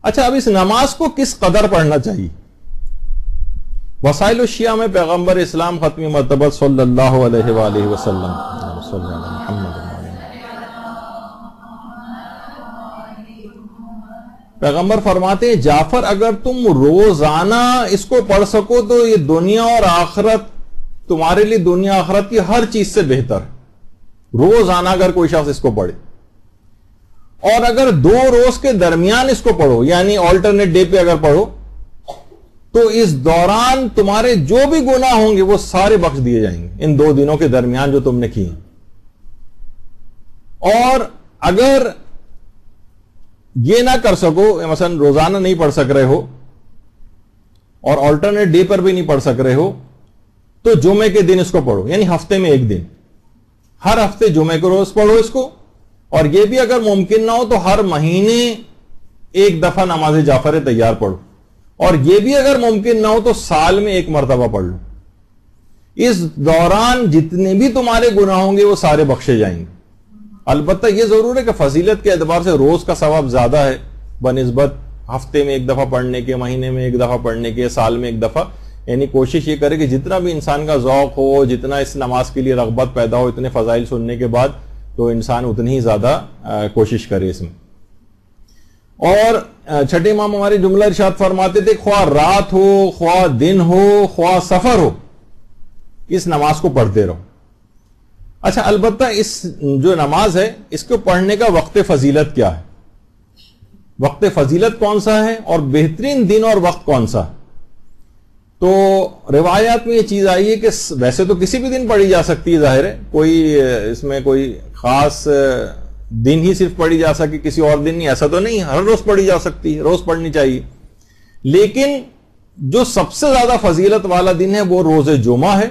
اچھا، اب اس نماز کو کس قدر پڑھنا چاہیے؟ وسائل الشیعہ میں پیغمبر اسلام ختمی مرتبہ صلی اللہ علیہ وآلہ وسلم پیغمبر فرماتے ہیں جعفر اگر تم روزانہ اس کو پڑھ سکو تو یہ دنیا اور آخرت تمہارے لیے دنیا آخرت کی ہر چیز سے بہتر ہے، روزانہ اگر کوئی شخص اس کو پڑھے۔ اور اگر 2 روز کے درمیان اس کو پڑھو، یعنی آلٹرنیٹ ڈے پہ اگر پڑھو، تو اس دوران تمہارے جو بھی گناہ ہوں گے وہ سارے بخش دیے جائیں گے ان 2 دنوں کے درمیان جو تم نے کیے۔ اور اگر یہ نہ کر سکو، مثلا روزانہ نہیں پڑھ سک رہے ہو اور آلٹرنیٹ ڈے پر بھی نہیں پڑھ سک رہے ہو، تو جمعے کے دن اس کو پڑھو، یعنی ہفتے میں 1 دن، ہر ہفتے جمعے کو روز پڑھو اس کو۔ اور یہ بھی اگر ممکن نہ ہو تو ہر مہینے 1 دفعہ نماز جعفر تیار پڑھو، اور یہ بھی اگر ممکن نہ ہو تو سال میں 1 مرتبہ پڑھ لو۔ اس دوران جتنے بھی تمہارے گناہ ہوں گے وہ سارے بخشے جائیں گے۔ البتہ یہ ضرور ہے کہ فضیلت کے اعتبار سے روز کا ثواب زیادہ ہے بنسبت ہفتے میں 1 دفعہ پڑھنے کے، مہینے میں 1 دفعہ پڑھنے کے، سال میں 1 دفعہ۔ یعنی کوشش یہ کرے کہ جتنا بھی انسان کا ذوق ہو، جتنا اس نماز کے لیے رغبت پیدا ہو، اتنے فضائل سننے کے بعد تو انسان اتنی ہی زیادہ کوشش کرے اس میں۔ اور چھٹے امام ہمارے جملہ ارشاد فرماتے تھے خواہ رات ہو، خواہ دن ہو، خواہ سفر ہو، اس نماز کو پڑھتے رہو۔ اچھا، البتہ اس جو نماز ہے اس کو پڑھنے کا وقت فضیلت کیا ہے؟ وقت فضیلت کون سا ہے اور بہترین دن اور وقت کون سا ہے؟ تو روایات میں یہ چیز آئی ہے کہ ویسے تو کسی بھی دن پڑھی جا سکتی ہے، ظاہر ہے، کوئی اس میں کوئی خاص دن ہی صرف پڑھی جا سکے، کسی اور دن نہیں، ایسا تو نہیں، ہر روز پڑھی جا سکتی ہے، روز پڑھنی چاہیے۔ لیکن جو سب سے زیادہ فضیلت والا دن ہے وہ روز جمعہ ہے،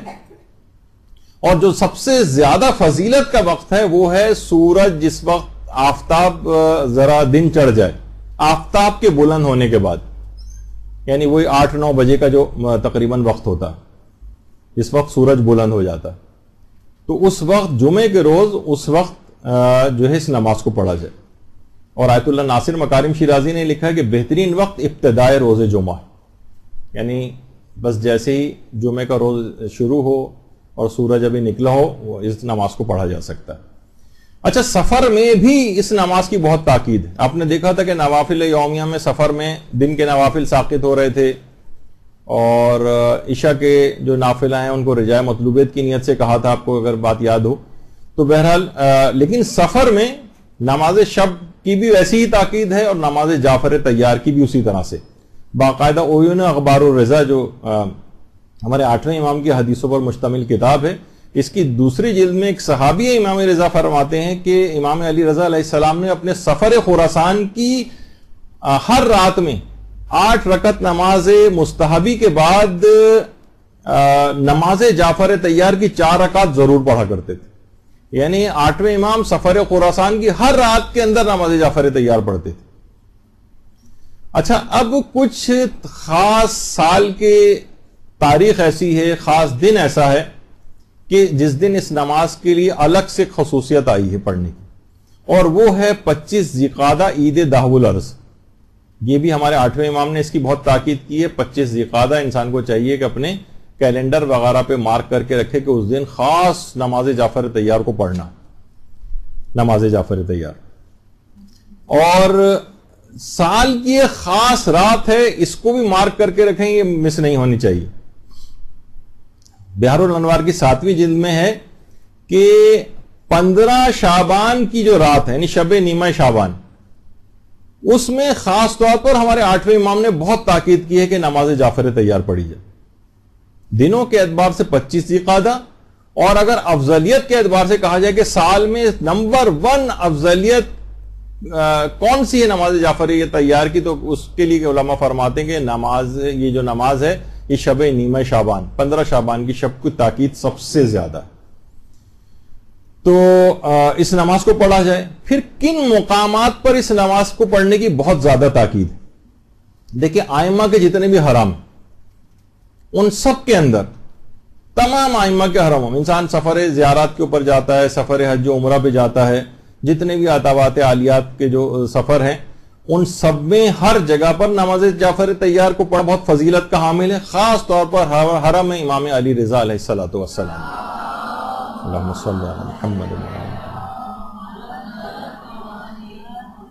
اور جو سب سے زیادہ فضیلت کا وقت ہے وہ ہے سورج جس وقت آفتاب ذرا دن چڑھ جائے، آفتاب کے بلند ہونے کے بعد، یعنی وہی 8-9 بجے کا جو تقریباً وقت ہوتا ہے جس وقت سورج بلند ہو جاتا ہے، تو اس وقت جمعے کے روز اس وقت جو ہے اس نماز کو پڑھا جائے۔ اور آیت اللہ ناصر مکارم شیرازی نے لکھا ہے کہ بہترین وقت ابتدائے روز جمعہ، یعنی بس جیسے ہی جمعے کا روز شروع ہو اور سورج ابھی نکلا ہو وہ اس نماز کو پڑھا جا سکتا ہے۔ اچھا، سفر میں بھی اس نماز کی بہت تاکید ہے۔ آپ نے دیکھا تھا کہ نوافل یومیہ میں سفر میں دن کے نوافل ساقط ہو رہے تھے، اور عشاء کے جو نافلہ ہیں ان کو رجاء مطلوبیت کی نیت سے کہا تھا، آپ کو اگر بات یاد ہو تو۔ بہرحال لیکن سفر میں نماز شب کی بھی ویسی ہی تاکید ہے، اور نماز جعفر تیار کی بھی اسی طرح سے۔ باقاعدہ عیون اخبار الرضا جو ہمارے 8ویں امام کی حدیثوں پر مشتمل کتاب ہے، اس کی دوسری جلد میں ایک صحابی امام رضا فرماتے ہیں کہ امام علی رضا علیہ السلام نے اپنے سفر خراسان کی ہر رات میں 8 رکعت نماز مستحبی کے بعد نماز جعفر تیار کی 4 رکعت ضرور پڑھا کرتے تھے۔ یعنی 8ویں امام سفر خراسان کی ہر رات کے اندر نماز جعفر تیار پڑھتے تھے۔ اچھا، اب کچھ خاص سال کے تاریخ ایسی ہے، خاص دن ایسا ہے کہ جس دن اس نماز کے لیے الگ سے خصوصیت آئی ہے پڑھنے کی، اور وہ ہے 25 ذی القعدہ عید دہو الارض۔ یہ بھی ہمارے 8ویں امام نے اس کی بہت تاکید کی ہے۔ 25 ذی القعدہ انسان کو چاہیے کہ اپنے کیلنڈر وغیرہ پہ مارک کر کے رکھے کہ اس دن خاص نماز جعفر تیار کو پڑھنا، نماز جعفر تیار۔ اور سال کی ایک خاص رات ہے، اس کو بھی مارک کر کے رکھیں، یہ مس نہیں ہونی چاہیے۔ بہار الانوار کی 7ویں جلد میں ہے کہ 15 شعبان کی جو رات ہے، یعنی شب نیمہ شعبان، اس میں خاص طور پر ہمارے 8ویں امام نے بہت تاکید کی ہے کہ نماز جعفر تیار پڑھی جائے۔ دنوں کے اعتبار سے 25 ذی القعدہ، اور اگر افضلیت کے اعتبار سے کہا جائے کہ سال میں نمبر 1 افضلیت کون سی ہے نماز جعفر تیار کی، تو اس کے لیے علماء فرماتے ہیں کہ یہ جو نماز ہے یہ شب نیمہ شعبان، 15 شعبان کی شب کی تاکید سب سے زیادہ ہے، تو اس نماز کو پڑھا جائے۔ پھر کن مقامات پر اس نماز کو پڑھنے کی بہت زیادہ تاکید ہے؟ دیکھیں، آئمہ کے جتنے بھی حرم، ان سب کے اندر، تمام آئمہ کے حرموں، انسان سفر زیارات کے اوپر جاتا ہے، سفر حج و عمرہ پہ جاتا ہے، جتنے بھی عطوات عالیات کے جو سفر ہیں ان سب میں ہر جگہ پر نماز جعفر طیار کو پڑھنا بہت فضیلت کا حامل ہے، خاص طور پر حرم امام علی رضا علیہ الصلوۃ والسلام۔ اللہم صلی علی محمد۔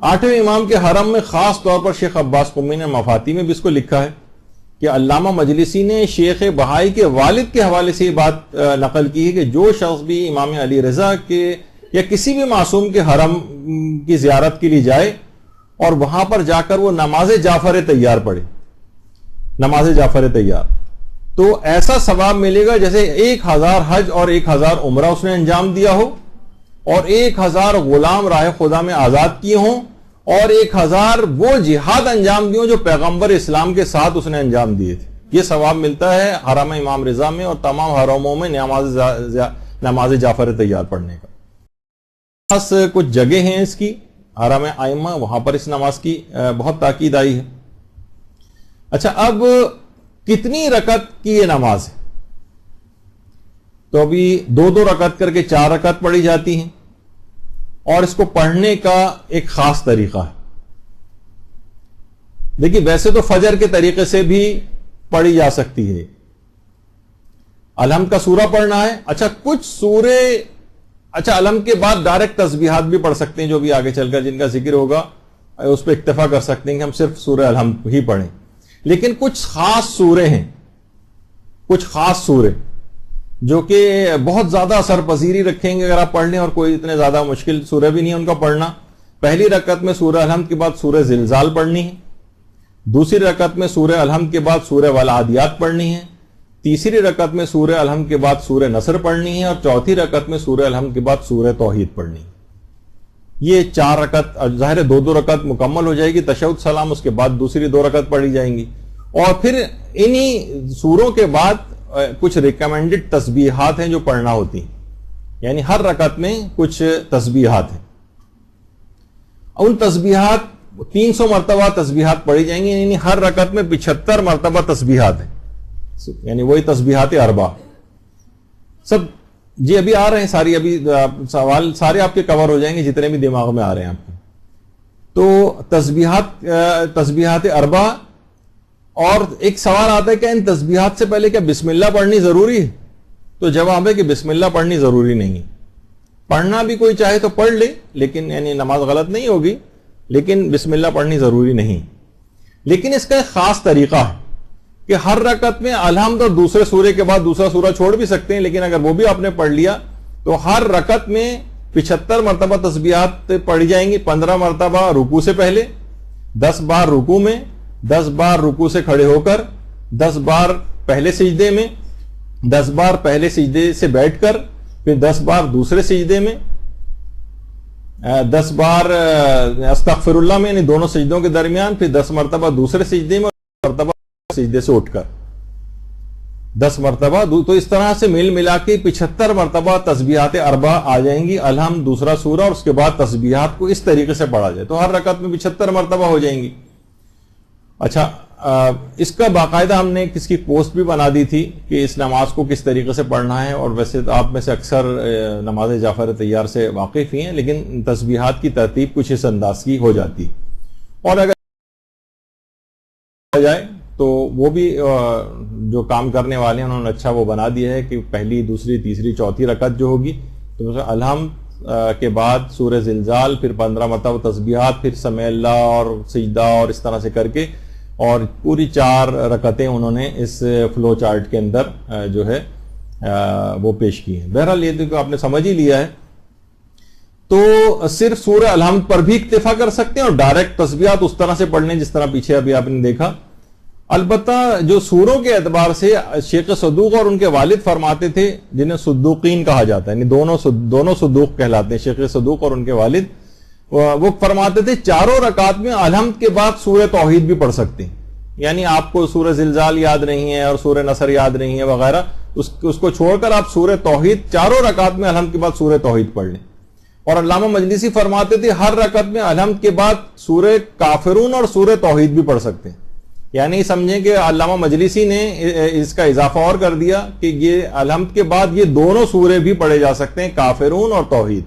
8ویں امام کے حرم میں خاص طور پر شیخ عباس قمی نے مفاتی میں بھی اس کو لکھا ہے کہ علامہ مجلسی نے شیخ بہائی کے والد کے حوالے سے یہ بات نقل کی ہے کہ جو شخص بھی امام علی رضا کے یا کسی بھی معصوم کے حرم کی زیارت کے لیے جائے اور وہاں پر جا کر وہ نماز جعفر طیار پڑھے، نماز جعفر طیار، تو ایسا ثواب ملے گا جیسے 1000 حج اور 1000 عمرہ اس نے انجام دیا ہو، اور 1000 غلام راہ خدا میں آزاد کیے ہوں، اور 1000 وہ جہاد انجام دیوں جو پیغمبر اسلام کے ساتھ اس نے انجام دیے تھے۔ یہ ثواب ملتا ہے حرم امام رضا میں اور تمام حرموں میں نماز جعفر طیار پڑھنے کا۔ خاص کچھ جگہ ہیں اس کی، حرم ائمہ، وہاں پر اس نماز کی بہت تاکید آئی ہے۔ اچھا، اب کتنی رکعت کی یہ نماز ہے؟ تو ابھی 2 رکعت کر کے 4 رکعت پڑھی جاتی ہیں، اور اس کو پڑھنے کا ایک خاص طریقہ ہے۔ دیکھیے، ویسے تو فجر کے طریقے سے بھی پڑھی جا سکتی ہے، الحمد کا سورہ پڑھنا ہے۔ اچھا، کچھ سورے الحمد کے بعد ڈائریکٹ تسبیحات بھی پڑھ سکتے ہیں، جو بھی آگے چل کر جن کا ذکر ہوگا اس پہ اکتفا کر سکتے ہیں کہ ہم صرف سورہ الحمد ہی پڑھیں۔ لیکن کچھ خاص سورے ہیں، کچھ خاص سورے جو کہ بہت زیادہ اثر پذیری رکھیں گے اگر آپ پڑھ لیں، اور کوئی اتنے زیادہ مشکل سورہ بھی نہیں ہے ان کا پڑھنا۔ پہلی رکعت میں سورہ الحمد کے بعد سورہ زلزال پڑھنی ہے، دوسری رکعت میں سورہ الحمد کے بعد سورہ والعادیات پڑھنی ہے، تیسری رکعت میں سورہ الحمد کے بعد سورہ نصر پڑھنی ہے، اور چوتھی رکعت میں سورہ الحمد کے بعد سورہ توحید پڑھنی ہے۔ یہ 4 رکعت، ظاہر ہے 2 رکعت مکمل ہو جائے گی، تشہد سلام، اس کے بعد دوسری 2 رکعت پڑھی جائیں گی، اور پھر انہی سوروں کے بعد کچھ ریکمینڈڈ تسبیحات ہیں جو پڑھنا ہوتی ہیں، یعنی ہر رکعت میں کچھ تسبیحات ہیں۔ ان تسبیحات 300 مرتبہ تسبیحات پڑھی جائیں گی، یعنی ہر رکعت میں 75 مرتبہ تسبیحات ہیں، یعنی وہی تسبیحات اربع سب جی ابھی آ رہے ہیں، ساری ابھی سوال سارے آپ کے کور ہو جائیں گے جتنے بھی دماغ میں آ رہے ہیں آپ کے۔ تو تسبیحات اربع، اور ایک سوال آتا ہے کہ ان تسبیحات سے پہلے کیا بسم اللہ پڑھنی ضروری ہے؟ تو جواب ہے کہ بسم اللہ پڑھنی ضروری نہیں ہے، پڑھنا بھی کوئی چاہے تو پڑھ لے، لیکن یعنی نماز غلط نہیں ہوگی، لیکن بسم اللہ پڑھنی ضروری نہیں۔ لیکن اس کا ایک خاص طریقہ ہے کہ ہر رکعت میں الحمد اور دوسرے سورے کے بعد دوسرا سورہ چھوڑ بھی سکتے ہیں، لیکن اگر وہ بھی آپ نے پڑھ لیا تو ہر رکعت میں 75 مرتبہ تسبیحات پڑھی جائیں گی، 15 مرتبہ رکوع سے پہلے، 10 بار رکوع میں، 10 بار رکوع سے کھڑے ہو کر، 10 بار پہلے سجدے میں، 10 بار پہلے سجدے سے بیٹھ کر، پھر 10 بار دوسرے سجدے میں، 10 بار استغفر اللہ میں، یعنی دونوں سجدوں کے درمیان، پھر 10 مرتبہ دوسرے سجدے میں، اور مرتبہ سجدے سے اٹھ کر 10 مرتبہ، تو اس طرح سے مل ملا کے 75 مرتبہ تسبیحات اربع آ جائیں گی، الحمد دوسرا سورہ، اور اس کے بعد تسبیحات کو اس طریقے سے پڑھا جائے تو ہر رکعت میں 75 مرتبہ ہو جائیں گی۔ اچھا، اس کا باقاعدہ ہم نے کس کی پوسٹ بھی بنا دی تھی کہ اس نماز کو کس طریقے سے پڑھنا ہے، اور ویسے آپ میں سے اکثر نماز جعفر طیار سے واقف ہی ہیں، لیکن تسبیحات کی ترتیب کچھ اس انداز کی ہو جاتی، اور اگر جائے تو وہ بھی جو کام کرنے والے ہیں انہوں نے اچھا وہ بنا دیا ہے کہ پہلی، دوسری، تیسری، چوتھی رکعت جو ہوگی تو الحمد کے بعد سورہ زلزال، پھر 15 مرتبہ تسبیحات، پھر سمع اللہ اور سجدہ، اور اس طرح سے کر کے، اور پوری 4 رکعتیں انہوں نے اس فلو چارٹ کے اندر جو ہے وہ پیش کی ہیں۔ بہرحال یہ تو آپ نے سمجھ ہی لیا ہے، تو صرف سورہ الحمد پر بھی اکتفا کر سکتے ہیں، اور ڈائریکٹ تسبیحات اس طرح سے پڑھنے جس طرح پیچھے ابھی آپ نے دیکھا۔ البتہ جو سوروں کے اعتبار سے شیخ صدوق اور ان کے والد فرماتے تھے، جنہیں صدوقین کہا جاتا ہے، یعنی دونوں صدوق کہلاتے ہیں، شیخ صدوق اور ان کے والد، وہ فرماتے تھے 4 رکعات میں الحمد کے بعد سورہ توحید بھی پڑھ سکتے ہیں، یعنی آپ کو سورہ زلزال یاد نہیں ہے اور سورہ نصر یاد نہیں ہے وغیرہ، اس کو چھوڑ کر آپ سورہ توحید 4 رکعات میں الحمد کے بعد سورہ توحید پڑھ لیں۔ اور علامہ مجلسی فرماتے تھے ہر رکعت میں الحمد کے بعد سورہ کافرون اور سورہ توحید بھی پڑھ سکتے ہیں، یعنی سمجھیں کہ علامہ مجلسی نے اس کا اضافہ اور کر دیا کہ یہ الحمد کے بعد یہ دونوں سورے بھی پڑھے جا سکتے ہیں، کافرون اور توحید۔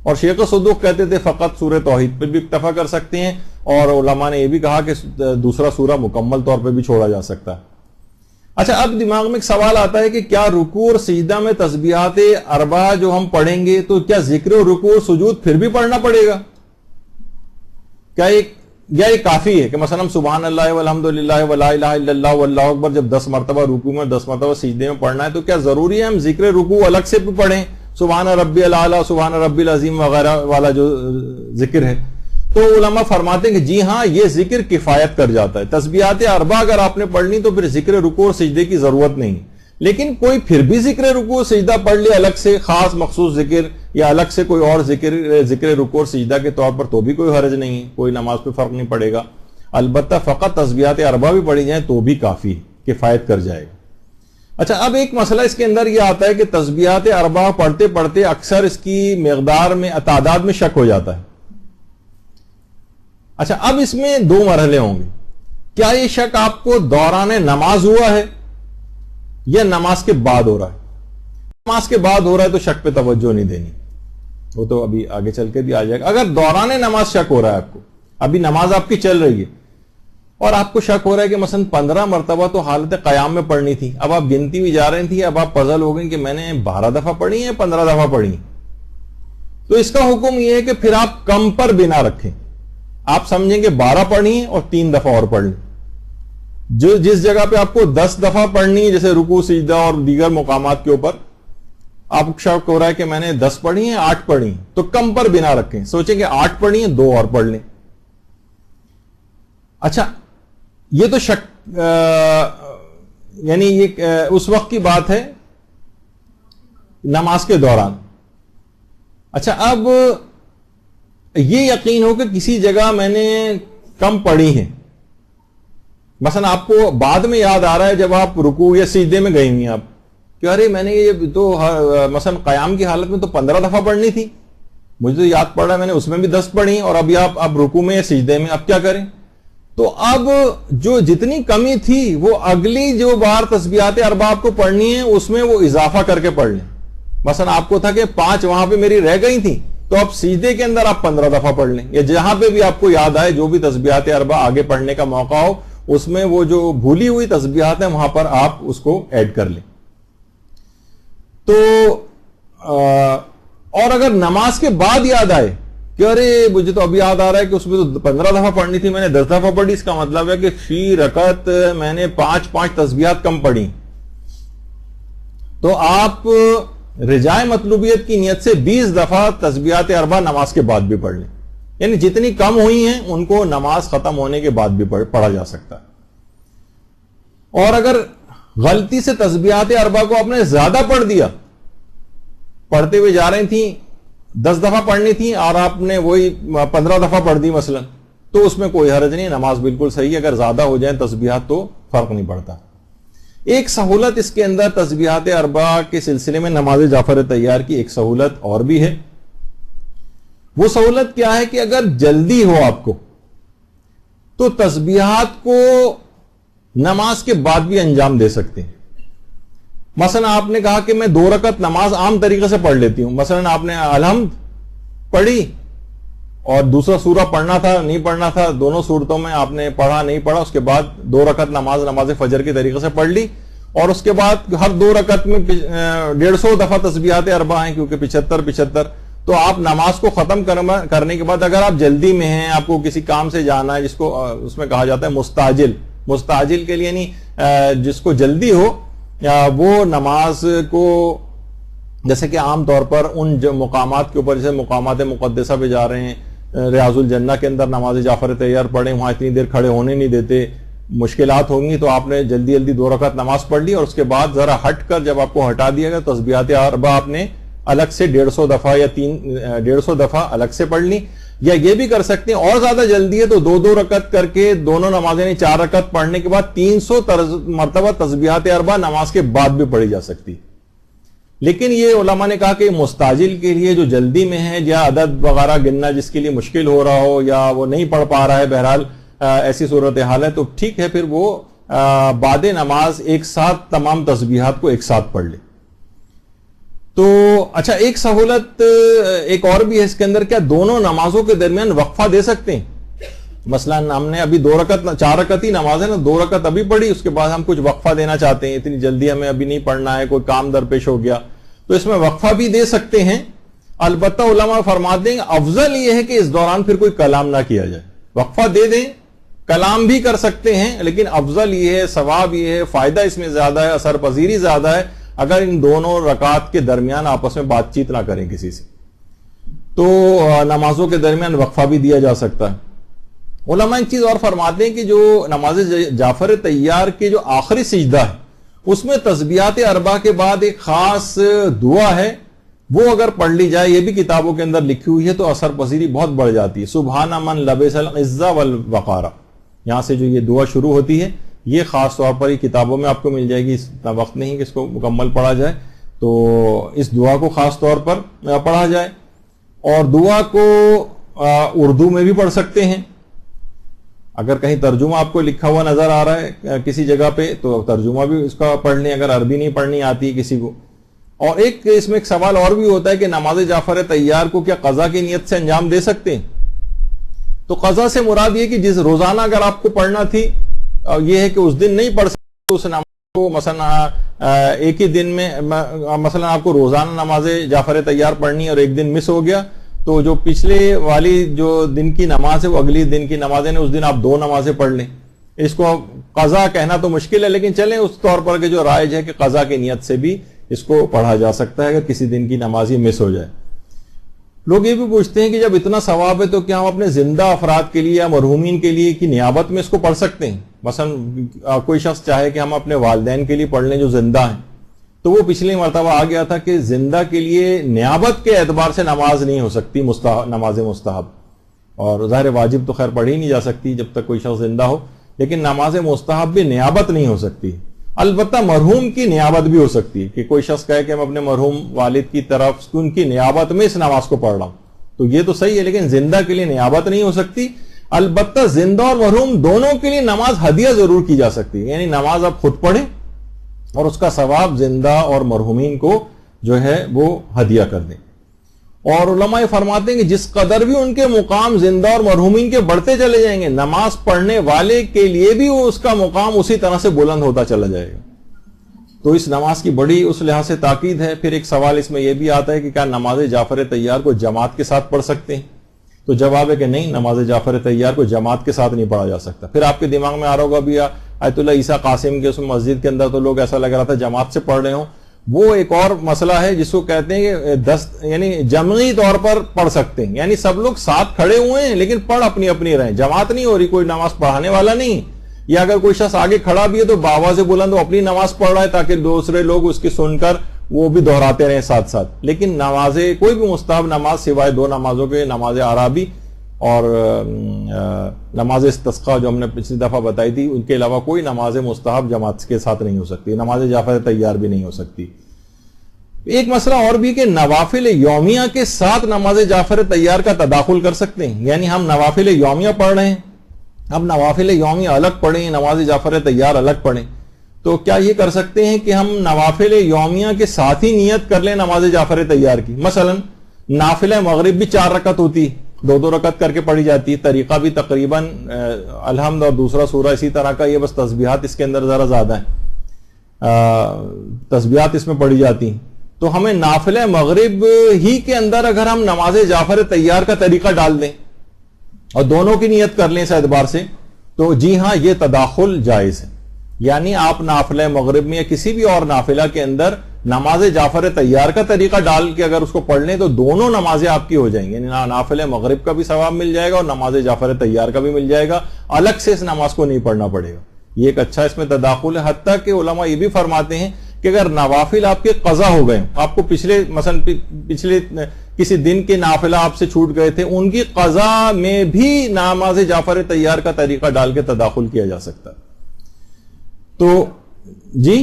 اور شیخ صدوق کہتے تھے فقط سورہ توحید پر بھی اکتفا کر سکتے ہیں، اور علماء نے یہ بھی کہا کہ دوسرا سورہ مکمل طور پہ بھی چھوڑا جا سکتا ہے. اچھا اب دماغ میں ایک سوال آتا ہے کہ کیا رکوع اور سجدہ میں تسبیحات اربع جو ہم پڑھیں گے تو کیا ذکر و رکوع اور سجود پھر بھی پڑھنا پڑے گا؟ کیا یہ کافی ہے کہ مثلا ہم سبحان اللہ والحمدللہ ولا الہ الا اللہ واللہ اکبر جب 10 مرتبہ رکوع میں 10 مرتبہ سجدے میں پڑھنا ہے تو کیا ضروری ہے ہم ذکر رکوع الگ سے بھی پڑھیں، سبحان ربی الاعلی سبحان ربی العظیم وغیرہ والا جو ذکر ہے؟ تو علماء فرماتے ہیں کہ جی ہاں یہ ذکر کفایت کر جاتا ہے. تسبیحات اربع اگر آپ نے پڑھ لی تو پھر ذکر رکوع اور سجدے کی ضرورت نہیں. لیکن کوئی پھر بھی ذکر رکوع اور سجدہ پڑھ لے الگ سے خاص مخصوص ذکر یا الگ سے کوئی اور ذکر رکوع اور سجدہ کے طور پر تو بھی کوئی حرج نہیں ہے، کوئی نماز پہ فرق نہیں پڑے گا. البتہ فقط تسبیحات اربع بھی پڑھی جائیں تو بھی کافی کفایت کر جائے گا. اچھا اب ایک مسئلہ اس کے اندر یہ آتا ہے کہ تسبیحات اربع پڑھتے پڑھتے اکثر اس کی مقدار میں تعداد میں شک ہو جاتا ہے. اچھا اب اس میں 2 مرحلے ہوں گے. کیا یہ شک آپ کو دوران نماز ہوا ہے یا نماز کے بعد ہو رہا ہے؟ نماز کے بعد ہو رہا ہے تو شک پہ توجہ نہیں دینی، وہ تو ابھی آگے چل کے بھی آ جائے گا. اگر دوران نماز شک ہو رہا ہے آپ کو، ابھی نماز آپ کی چل رہی ہے اور آپ کو شک ہو رہا ہے کہ مثلا 15 مرتبہ تو حالت قیام میں پڑھنی تھی، اب آپ گنتی بھی جا رہی تھی، اب آپ پزل ہو گئے کہ میں نے 12 دفعہ پڑھی یا 15 دفعہ پڑھی، تو اس کا حکم یہ ہے کہ پھر آپ کم پر بنا رکھیں. آپ سمجھیں کہ 12 پڑھی اور 3 دفعہ اور پڑھ لیں. جو جس جگہ پہ آپ کو 10 دفعہ پڑھنی ہے جیسے رکوع سجدہ اور دیگر مقامات کے اوپر آپ کو شک ہو رہا ہے کہ میں نے 10 پڑھی ہیں 8 پڑھی ہیں تو کم پر بنا رکھیں، سوچیں کہ 8 پڑھی ہیں 2 اور پڑھ لیں. اچھا یہ تو شک یعنی یہ اس وقت کی بات ہے نماز کے دوران. اچھا اب یہ یقین ہو کہ کسی جگہ میں نے کم پڑھی ہے، مثلا آپ کو بعد میں یاد آ رہا ہے جب آپ رکوع یا سجدے میں گئی ہوئی آپ کہ ارے میں نے یہ تو مثلا قیام کی حالت میں تو 15 دفعہ پڑھنی تھی، مجھے تو یاد پڑ رہا ہے میں نے اس میں بھی 10 پڑھی اور ابھی آپ رکوع میں یا سجدے میں اب کیا کریں؟ تو اب جو جتنی کمی تھی وہ اگلی جو بار تسبیحات اربع آپ کو پڑھنی ہے اس میں وہ اضافہ کر کے پڑھ لیں. مثلا آپ کو تھا کہ 5 وہاں پہ میری رہ گئی تھی تو اب سجدے کے اندر آپ 15 دفعہ پڑھ لیں، یا جہاں پہ بھی آپ کو یاد آئے جو بھی تسبیحات اربع آگے پڑھنے کا موقع ہو اس میں وہ جو بھولی ہوئی تسبیحات ہیں وہاں پر آپ اس کو ایڈ کر لیں. تو اور اگر نماز کے بعد یاد آئے کہ ارے مجھے تو ابھی یاد آ رہا ہے کہ اس میں تو 15 دفعہ پڑھنی تھی میں نے 10 دفعہ پڑھی، اس کا مطلب ہے کہ فی رکعت میں نے 5 تسبیحات کم پڑھی، تو آپ رجاء مطلوبیت کی نیت سے 20 دفعہ تسبیحات اربع نماز کے بعد بھی پڑھ لیں. یعنی جتنی کم ہوئی ہیں ان کو نماز ختم ہونے کے بعد بھی پڑھا جا سکتا ہے. اور اگر غلطی سے تسبیحات اربع کو آپ نے زیادہ پڑھ دیا، پڑھتے ہوئے جا رہی تھیں 10 دفعہ پڑھنی تھی اور آپ نے وہی 15 دفعہ پڑھ دی مثلا، تو اس میں کوئی حرج نہیں، نماز بالکل صحیح ہے. اگر زیادہ ہو جائیں تسبیحات تو فرق نہیں پڑتا. ایک سہولت اس کے اندر تسبیحات اربع کے سلسلے میں نماز جعفر طیار کی ایک سہولت اور بھی ہے. وہ سہولت کیا ہے کہ اگر جلدی ہو آپ کو تو تسبیحات کو نماز کے بعد بھی انجام دے سکتے ہیں. مثلا آپ نے کہا کہ میں 2 رکعت نماز عام طریقے سے پڑھ لیتی ہوں، مثلا آپ نے الحمد پڑھی اور دوسرا سورہ پڑھنا تھا نہیں پڑھنا تھا، دونوں صورتوں میں آپ نے پڑھا نہیں پڑھا، اس کے بعد 2 رکعت نماز فجر کے طریقے سے پڑھ لی اور اس کے بعد ہر 2 رکعت میں 150 دفعہ تسبیحات اربع ہیں کیونکہ 75 تو آپ نماز کو ختم کرنے کے بعد اگر آپ جلدی میں ہیں، آپ کو کسی کام سے جانا ہے جس کو اس میں کہا جاتا ہے مستعجل کے لیے یعنی جس کو جلدی ہو وہ نماز کو جیسے کہ عام طور پر ان مقامات کے اوپر جیسے مقامات مقدسہ پہ جا رہے ہیں، ریاض الجنہ کے اندر نماز جعفر طیار پڑھیں، وہاں اتنی دیر کھڑے ہونے نہیں دیتے، مشکلات ہوں گی، تو آپ نے جلدی 2 رکعت نماز پڑھ لی اور اس کے بعد ذرا ہٹ کر جب آپ کو ہٹا دیا گیا تسبیحات اربع آپ نے الگ سے 150 دفعہ یا 150 دفعہ الگ سے پڑھ لی. یا یہ بھی کر سکتے ہیں اور زیادہ جلدی ہے تو 2 رکعت کر کے دونوں نمازیں 4 رکعت پڑھنے کے بعد 300 مرتبہ تسبیحات اربع نماز کے بعد بھی پڑھی جا سکتی. لیکن یہ علماء نے کہا کہ مستعجل کے لیے جو جلدی میں ہے یا عدد وغیرہ گننا جس کے لیے مشکل ہو رہا ہو یا وہ نہیں پڑھ پا رہا ہے، بہرحال ایسی صورتحال ہے تو ٹھیک ہے، پھر وہ بعد نماز ایک ساتھ تمام تسبیحات کو ایک ساتھ پڑھ لے. تو اچھا ایک سہولت ایک اور بھی ہے اس کے اندر، کیا دونوں نمازوں کے درمیان وقفہ دے سکتے ہیں؟ مثلاً ہم نے ابھی 2 رکعت 4 رکعت ہی نماز ہے نا، 2 رکعت ابھی پڑھی، اس کے بعد ہم کچھ وقفہ دینا چاہتے ہیں، اتنی جلدی ہمیں ابھی نہیں پڑھنا ہے، کوئی کام درپیش ہو گیا، تو اس میں وقفہ بھی دے سکتے ہیں۔ البتہ علماء فرماتے ہیں افضل یہ ہے کہ اس دوران پھر کوئی کلام نہ کیا جائے، وقفہ دے دیں، کلام بھی کر سکتے ہیں، لیکن افضل یہ ہے، ثواب یہ ہے، فائدہ اس میں زیادہ ہے، اثر پذیری زیادہ ہے اگر ان دونوں رکعات کے درمیان آپس میں بات چیت نہ کریں کسی سے، تو نمازوں کے درمیان وقفہ بھی دیا جا سکتا ہے۔ علماء ایک چیز اور فرماتے ہیں کہ جو نماز جعفر طیار کے جو آخری سجدہ ہے اس میں تسبیحات اربع کے بعد ایک خاص دعا ہے، وہ اگر پڑھ لی جائے، یہ بھی کتابوں کے اندر لکھی ہوئی ہے، تو اثر پذیری بہت بڑھ جاتی ہے۔ سبحان من لبس العزہ والوقار، یہاں سے جو یہ دعا شروع ہوتی ہے، یہ خاص طور پر یہ کتابوں میں آپ کو مل جائے گی، اتنا وقت نہیں کہ اس کو مکمل پڑھا جائے، تو اس دعا کو خاص طور پر پڑھا جائے، اور دعا کو اردو میں بھی پڑھ سکتے ہیں، اگر کہیں ترجمہ آپ کو لکھا ہوا نظر آ رہا ہے کسی جگہ پہ تو ترجمہ بھی اس کا پڑھ لیں اگر عربی نہیں پڑھنی آتی ہے کسی کو۔ اور اس میں ایک سوال اور بھی ہوتا ہے کہ نماز جعفر طیار کو کیا قضا کی نیت سے انجام دے سکتے ہیں؟ تو قضا سے مراد یہ کہ جس روزانہ اگر آپ کو پڑھنا تھی، یہ ہے کہ اس دن نہیں پڑھ سکتے اس نماز کو، مثلا ایک ہی دن میں، مثلا آپ کو روزانہ نماز جعفر طیار پڑھنی اور ایک دن مس ہو گیا، تو جو پچھلے والی جو دن کی نماز ہے وہ اگلی دن کی نماز ہے، اس دن آپ 2 نمازیں پڑھ لیں۔ اس کو قضا کہنا تو مشکل ہے، لیکن چلیں اس طور پر کہ جو رائج ہے کہ قضا کی نیت سے بھی اس کو پڑھا جا سکتا ہے اگر کسی دن کی نماز ہی مس ہو جائے۔ لوگ یہ بھی پوچھتے ہیں کہ جب اتنا ثواب ہے تو کیا ہم اپنے زندہ افراد کے لیے یا مرحومین کے لیے کی نیابت میں اس کو پڑھ سکتے ہیں؟ مثلا کوئی شخص چاہے کہ ہم اپنے والدین کے لیے پڑھ لیں جو زندہ ہیں، تو وہ پچھلی مرتبہ آ گیا تھا کہ زندہ کے لیے نیابت کے اعتبار سے نماز نہیں ہو سکتی، نماز مستحب، اور ظاہر واجب تو خیر پڑھی ہی نہیں جا سکتی جب تک کوئی شخص زندہ ہو، لیکن نماز مستحب بھی نیابت نہیں ہو سکتی۔ البتہ مرحوم کی نیابت بھی ہو سکتی ہے کہ کوئی شخص کہے کہ ہم اپنے مرحوم والد کی طرف ان کی نیابت میں اس نماز کو پڑھ رہا ہوں، تو یہ تو صحیح ہے، لیکن زندہ کے لیے نیابت نہیں ہو سکتی۔ البتہ زندہ اور مرحوم دونوں کے لیے نماز ہدیہ ضرور کی جا سکتی ہے، یعنی نماز آپ خود پڑھیں اور اس کا ثواب زندہ اور مرحومین کو جو ہے وہ ہدیہ کر دیں۔ اور علماء فرماتے ہیں کہ جس قدر بھی ان کے مقام زندہ اور مرحومین کے بڑھتے چلے جائیں گے، نماز پڑھنے والے کے لیے بھی وہ اس کا مقام اسی طرح سے بلند ہوتا چلا جائے گا۔ تو اس نماز کی بڑی اس لحاظ سے تاکید ہے۔ پھر ایک سوال اس میں یہ بھی آتا ہے کہ کیا نماز جعفر طیار کو جماعت کے ساتھ پڑھ سکتے ہیں؟ تو جواب ہے کہ نہیں، نماز جعفر طیار کو جماعت کے ساتھ نہیں پڑھا جا سکتا۔ پھر آپ کے دماغ میں آ رہا ہوگا بھی آیت اللہ عیسیٰ قاسم کے اس مسجد کے اندر تو لوگ ایسا لگ رہا تھا جماعت سے پڑھ رہے ہوں، وہ ایک اور مسئلہ ہے جس کو کہتے ہیں کہ یعنی جمعی طور پر پڑھ سکتے ہیں، یعنی سب لوگ ساتھ کھڑے ہوئے ہیں لیکن پڑھ اپنی اپنی رہیں، جماعت نہیں ہو رہی، کوئی نماز پڑھانے والا نہیں، یا اگر کوئی شخص آگے کھڑا بھی ہے تو باواز بلند وہ اپنی نماز پڑھ رہا ہے تاکہ دوسرے لوگ اس کی سن کر وہ بھی دہراتے رہیں ساتھ ساتھ۔ لیکن نمازیں کوئی بھی مستحب نماز سوائے 2 نمازوں کے، نماز عرابی اور نماز استسقاء جو ہم نے پچھلی دفعہ بتائی تھی، ان کے علاوہ کوئی نماز مستحب جماعت کے ساتھ نہیں ہو سکتی، نماز جعفر طیار بھی نہیں ہو سکتی۔ ایک مسئلہ اور بھی کہ نوافل یومیہ کے ساتھ نماز جعفر طیار کا تداخل کر سکتے ہیں، یعنی ہم نوافل یومیہ پڑھ رہے ہیں، ہم نوافل یومیہ الگ پڑھیں، نماز جعفر طیار الگ پڑھیں، تو کیا یہ کر سکتے ہیں کہ ہم نوافل یومیہ کے ساتھ ہی نیت کر لیں نماز جعفر طیار کی؟ مثلا نافلہ مغرب بھی 4 رکعت ہوتی، 2 رکعت کر کے پڑھی جاتی ہے، طریقہ بھی تقریباً الحمد اور دوسرا سورہ اسی طرح کا، یہ بس تسبیحات اس کے اندر ذرا زیادہ ہیں، تسبیحات اس میں پڑھی جاتی ہیں۔ تو ہمیں نافلہ مغرب ہی کے اندر اگر ہم نماز جعفر طیار کا طریقہ ڈال دیں اور دونوں کی نیت کر لیں اس اعتبار سے، تو جی ہاں یہ تداخل جائز ہے، یعنی آپ نافلہ مغرب میں یا کسی بھی اور نافلہ کے اندر نماز جعفر طیار کا طریقہ ڈال کے اگر اس کو پڑھ لیں تو دونوں نمازیں آپ کی ہو جائیں گی، یعنی نافلہ مغرب کا بھی ثواب مل جائے گا اور نماز جعفر طیار کا بھی مل جائے گا، الگ سے اس نماز کو نہیں پڑھنا پڑے گا۔ یہ ایک اچھا اس میں تداخل ہے، حتیٰ کہ علماء یہ بھی فرماتے ہیں کہ اگر نوافل آپ کے قضا ہو گئے، آپ کو پچھلے کسی دن کے نافلہ آپ سے چھوٹ گئے تھے، ان کی قضا میں بھی نماز جعفر طیار کا طریقہ ڈال کے تداخل کیا جا سکتا ہے۔ تو جی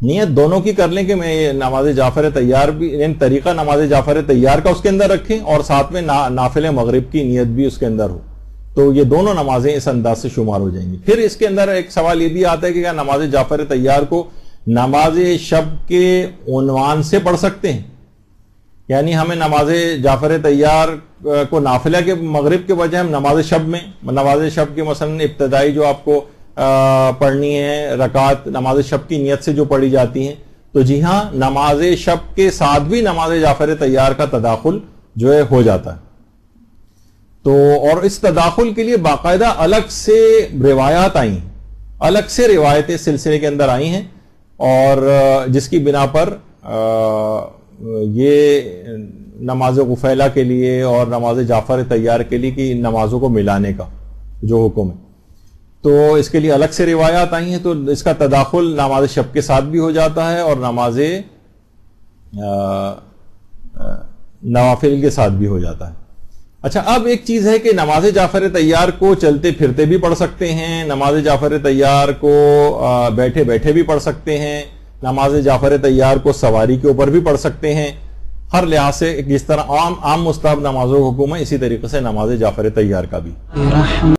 نیت دونوں کی کر لیں کہ میں نماز جعفر طیار بھی، یعنی طریقہ نماز جعفر طیار کا اس کے اندر رکھیں اور ساتھ میں نافل مغرب کی نیت بھی اس کے اندر ہو، تو یہ دونوں نمازیں اس انداز سے شمار ہو جائیں گی۔ پھر اس کے اندر ایک سوال یہ بھی آتا ہے کہ کیا نماز جعفر طیار کو نماز شب کے عنوان سے پڑھ سکتے ہیں؟ یعنی ہمیں نماز جعفر طیار کو نافلہ کے مغرب کے بجائے ہم نماز شب میں، نماز شب کی مثلا ابتدائی جو آپ کو پڑھنی ہے رکعت نماز شب کی نیت سے جو پڑھی جاتی ہیں، تو جی ہاں نماز شب کے ساتھ بھی نماز جعفر طیار کا تداخل جو ہے ہو جاتا ہے. تو اور اس تداخل کے لیے باقاعدہ الگ سے روایات آئی ہیں، الگ سے روایتیں سلسلے کے اندر آئی ہیں، اور جس کی بنا پر یہ نماز غفیلہ کے لیے اور نماز جعفر طیار کے لیے کہ ان نمازوں کو ملانے کا جو حکم ہے، تو اس کے لیے الگ سے روایات آئی ہیں. تو اس کا تداخل نماز شب کے ساتھ بھی ہو جاتا ہے اور نماز نوافل کے ساتھ بھی ہو جاتا ہے. اچھا، اب ایک چیز ہے کہ نماز جعفر طیار کو چلتے پھرتے بھی پڑھ سکتے ہیں، نماز جعفر طیار کو بیٹھے بیٹھے بھی پڑھ سکتے ہیں، نماز جعفر طیار کو سواری کے اوپر بھی پڑھ سکتے ہیں. ہر لحاظ سے جس طرح عام مستحب نمازوں کا حکم ہے، اسی طریقے سے نماز جعفر طیار کا بھی.